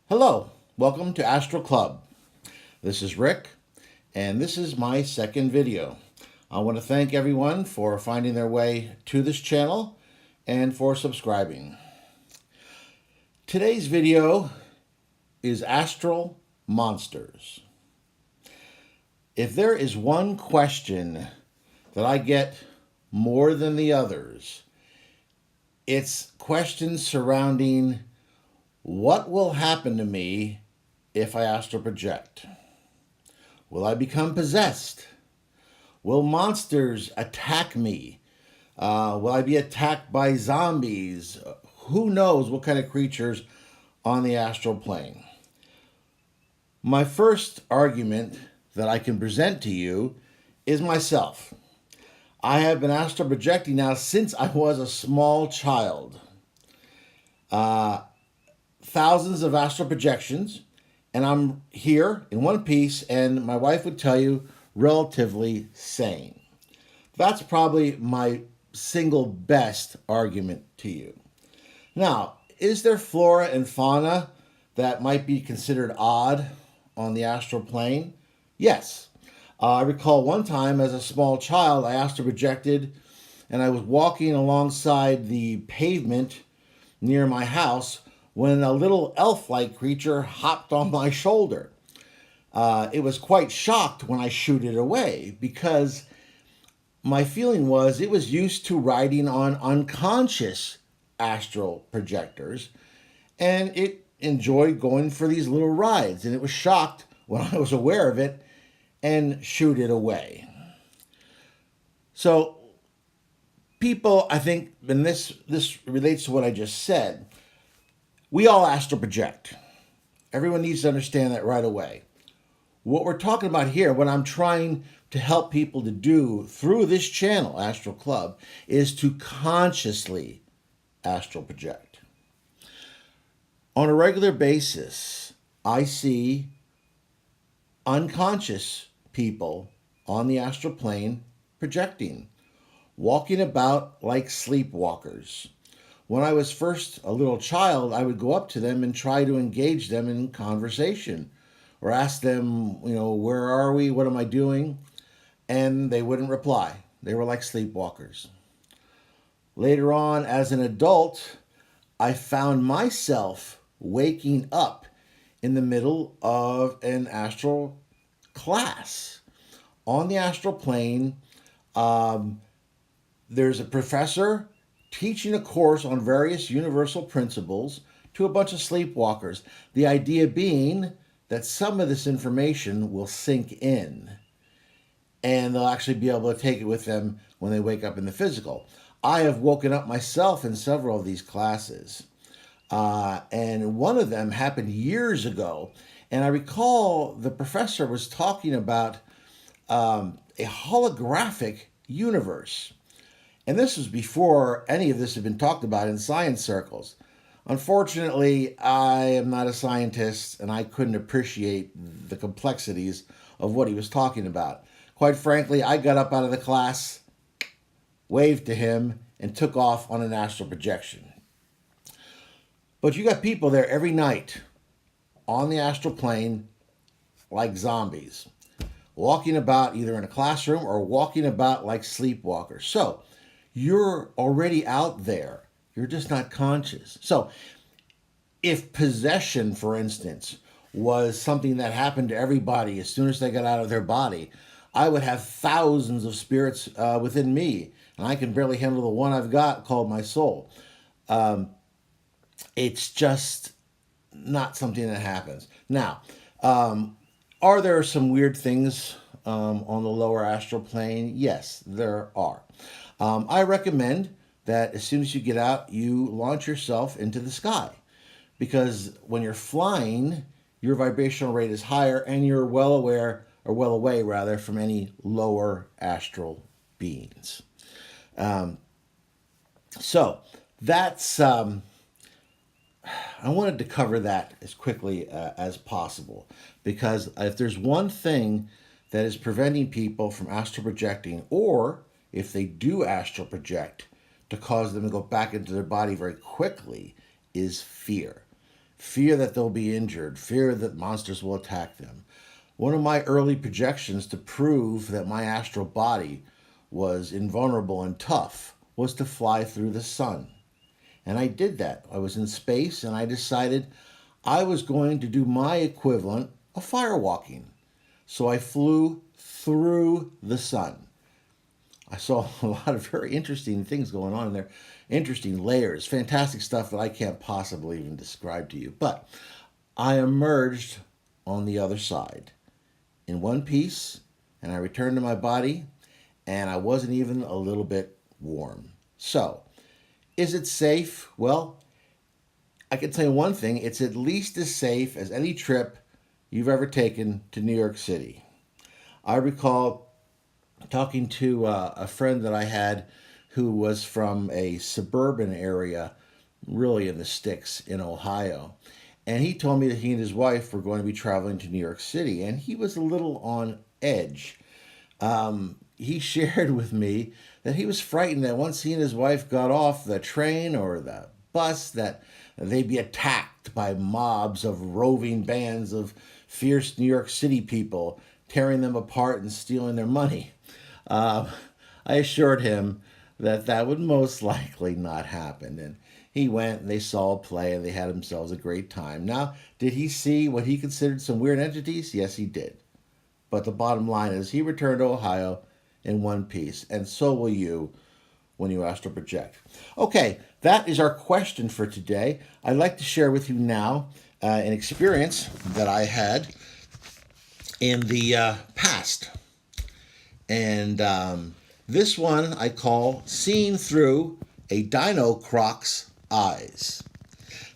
Hello, welcome to Astral Club. This is Rick, and this is my second video. I want to thank everyone for finding their way to this channel and for subscribing. Today's video is Astral Monsters. If there is one question that I get more than the others, it's questions surrounding what will happen to me if I astral project? Will I become possessed? Will monsters attack me? Will I be attacked by zombies? Who knows what kind of creatures on the astral plane? My first argument that I can present to you is myself. I have been astral projecting now since I was a small child. Thousands of astral projections, and I'm here in one piece, and my wife would tell you relatively sane. That's probably my single best argument to you. Now, is there flora and fauna that might be considered odd on the astral plane? Yes. I recall one time as a small child, I astral projected, and I was walking alongside the pavement near my house when a little elf-like creature hopped on my shoulder. It was quite shocked when I shooed it away because my feeling was it was used to riding on unconscious astral projectors, and it enjoyed going for these little rides, and it was shocked when I was aware of it and shoot it away. So people, I think, and this relates to what I just said, we all astral project. Everyone needs to understand that right away. What we're talking about here, what I'm trying to help people to do through this channel, Astral Club, is to consciously astral project. On a regular basis, I see unconscious people on the astral plane projecting, walking about like sleepwalkers. When I was first a little child, I would go up to them and try to engage them in conversation or ask them, where are we? What am I doing? And they wouldn't reply. They were like sleepwalkers. Later on, as an adult, I found myself waking up in the middle of an astral class. On the astral plane, there's a professor teaching a course on various universal principles to a bunch of sleepwalkers. The idea being that some of this information will sink in and they'll actually be able to take it with them when they wake up in the physical. I have woken up myself in several of these classes. And one of them happened years ago. And I recall the professor was talking about a holographic universe. And this was before any of this had been talked about in science circles. Unfortunately, I am not a scientist and I couldn't appreciate the complexities of what he was talking about. Quite frankly, I got up out of the class, waved to him, and took off on an astral projection. But you got people there every night on the astral plane like zombies, walking about either in a classroom or walking about like sleepwalkers. So, you're already out there. You're just not conscious. So if possession, for instance, was something that happened to everybody as soon as they got out of their body, I would have thousands of spirits within me, and I can barely handle the one I've got called my soul. It's just not something that happens. Now, are there some weird things on the lower astral plane? Yes, there are. I recommend that as soon as you get out, you launch yourself into the sky. Because when you're flying, your vibrational rate is higher and you're well away from any lower astral beings. So that's, I wanted to cover that as quickly as possible. Because if there's one thing that is preventing people from astral projecting, or if they do astral project to cause them to go back into their body very quickly, is fear. fear that they'll be injured, fear that monsters will attack them. One of my early projections to prove that my astral body was invulnerable and tough was to fly through the sun. And I did that. I was in space and I decided I was going to do my equivalent of firewalking. So I flew through the sun. I saw a lot of very interesting things going on in there, interesting layers, fantastic stuff that I can't possibly even describe to you. But I emerged on the other side in one piece, and I returned to my body, and I wasn't even a little bit warm. So, is it safe? Well, I can tell you one thing, it's at least as safe as any trip you've ever taken to New York City. I recall talking to a friend that I had who was from a suburban area, really in the sticks in Ohio. And he told me that he and his wife were going to be traveling to New York City, and he was a little on edge. He shared with me that he was frightened that once he and his wife got off the train or the bus, that they'd be attacked by mobs of roving bands of fierce New York City people, tearing them apart and stealing their money. I assured him that that would most likely not happen. And he went and they saw a play and they had themselves a great time. Now, did he see what he considered some weird entities? Yes, he did. But the bottom line is he returned to Ohio in one piece, and so will you when you astral project. Okay, that is our question for today. I'd like to share with you now an experience that I had in the past. And this one I call Seeing Through a Dino Croc's Eyes.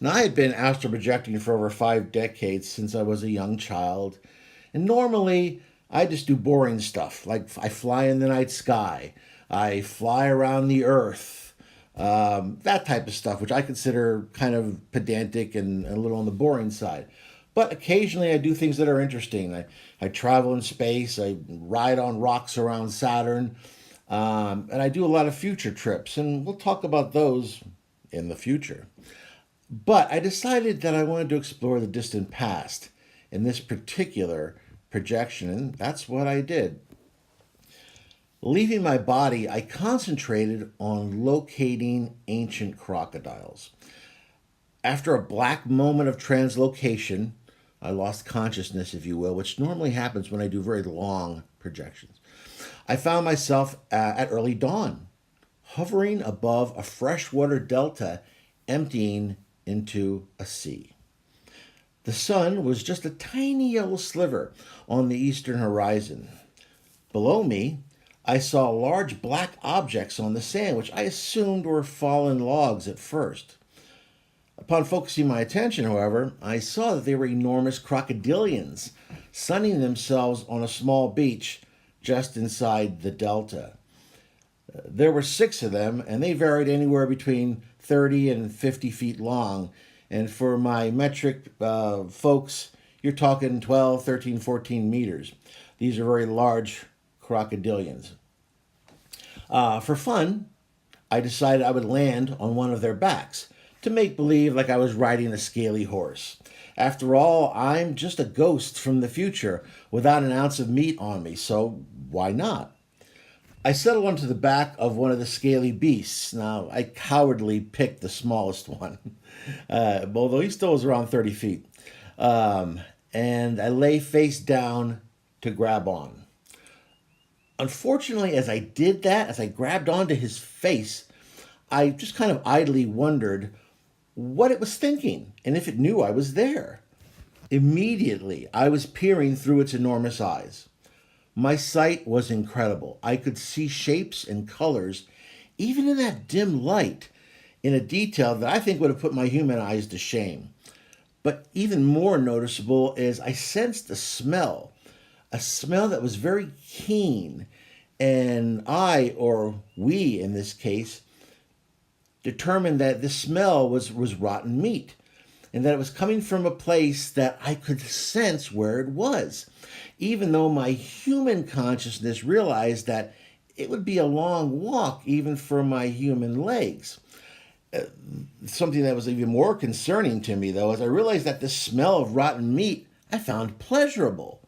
Now, I had been astral projecting for over 5 decades since I was a young child. And normally, I just do boring stuff, like I fly in the night sky, I fly around the earth, that type of stuff, which I consider kind of pedantic and a little on the boring side. But occasionally I do things that are interesting. I travel in space, I ride on rocks around Saturn, and I do a lot of future trips, and we'll talk about those in the future. But I decided that I wanted to explore the distant past in this particular projection, and that's what I did. Leaving my body, I concentrated on locating ancient crocodiles. After a black moment of translocation, I lost consciousness, if you will, which normally happens when I do very long projections. I found myself at early dawn, hovering above a freshwater delta emptying into a sea. The sun was just a tiny yellow sliver on the eastern horizon. Below me, I saw large black objects on the sand, which I assumed were fallen logs at first. Upon focusing my attention, however, I saw that they were enormous crocodilians, sunning themselves on a small beach just inside the delta. There were 6 of them, and they varied anywhere between 30 and 50 feet long. And for my metric folks, you're talking 12, 13, 14 meters. These are very large crocodilians. For fun, I decided I would land on one of their backs to make believe like I was riding a scaly horse. After all, I'm just a ghost from the future without an ounce of meat on me, so why not? I settled onto the back of one of the scaly beasts. Now, I cowardly picked the smallest one, although he still was around 30 feet. And I lay face down to grab on. Unfortunately, as I did that, as I grabbed onto his face, I just kind of idly wondered what it was thinking and if it knew I was there. Immediately, I was peering through its enormous eyes. My sight was incredible. I could see shapes and colors, even in that dim light, in a detail that I think would have put my human eyes to shame. But even more noticeable is I sensed a smell that was very keen, and I, or we in this case, determined that the smell was rotten meat, and that it was coming from a place that I could sense where it was, even though my human consciousness realized that it would be a long walk even for my human legs. Something that was even more concerning to me, though, is I realized that the smell of rotten meat I found pleasurable.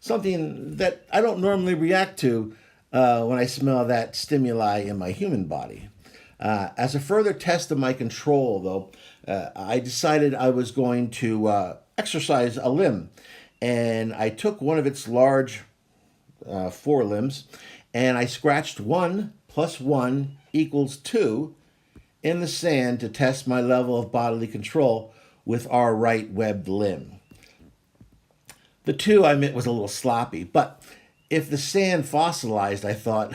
Something that I don't normally react to when I smell that stimuli in my human body. As a further test of my control, though, I decided I was going to exercise a limb. And I took one of its large forelimbs and I scratched 1 plus 1 equals 2 in the sand to test my level of bodily control with our right webbed limb. The 2 I meant was a little sloppy, but if the sand fossilized, I thought,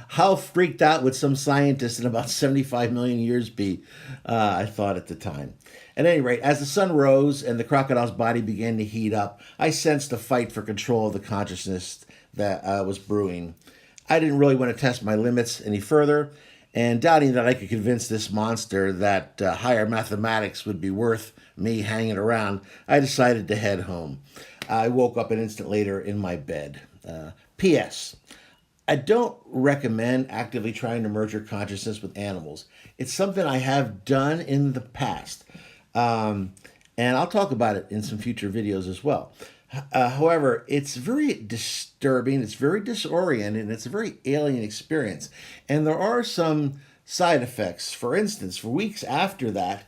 how freaked out would some scientist in about 75 million years be? I thought at the time. At any rate, as the sun rose and the crocodile's body began to heat up, I sensed a fight for control of the consciousness that was brewing. I didn't really want to test my limits any further, and doubting that I could convince this monster that higher mathematics would be worth me hanging around, I decided to head home. I woke up an instant later in my bed. P.S. I don't recommend actively trying to merge your consciousness with animals. It's something I have done in the past. And I'll talk about it in some future videos as well. However, it's very disturbing, it's very disorienting, and it's a very alien experience. And there are some side effects. For instance, for weeks after that,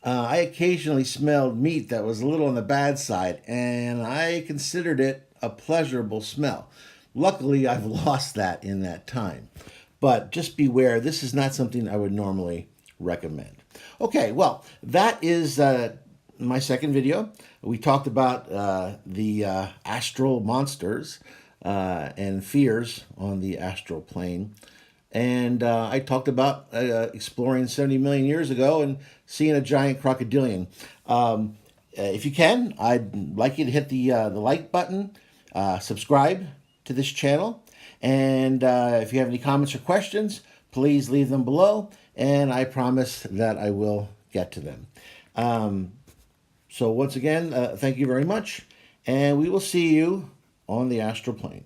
I occasionally smelled meat that was a little on the bad side, and I considered it a pleasurable smell. Luckily, I've lost that in that time. But just beware, this is not something I would normally recommend. Okay, well, that is my second video. We talked about the astral monsters and fears on the astral plane. And I talked about exploring 70 million years ago and seeing a giant crocodilian. If you can, I'd like you to hit the like button, subscribe to this channel, and if you have any comments or questions, please leave them below, and I promise that I will get to them. So once again, thank you very much, and we will see you on the astral plane.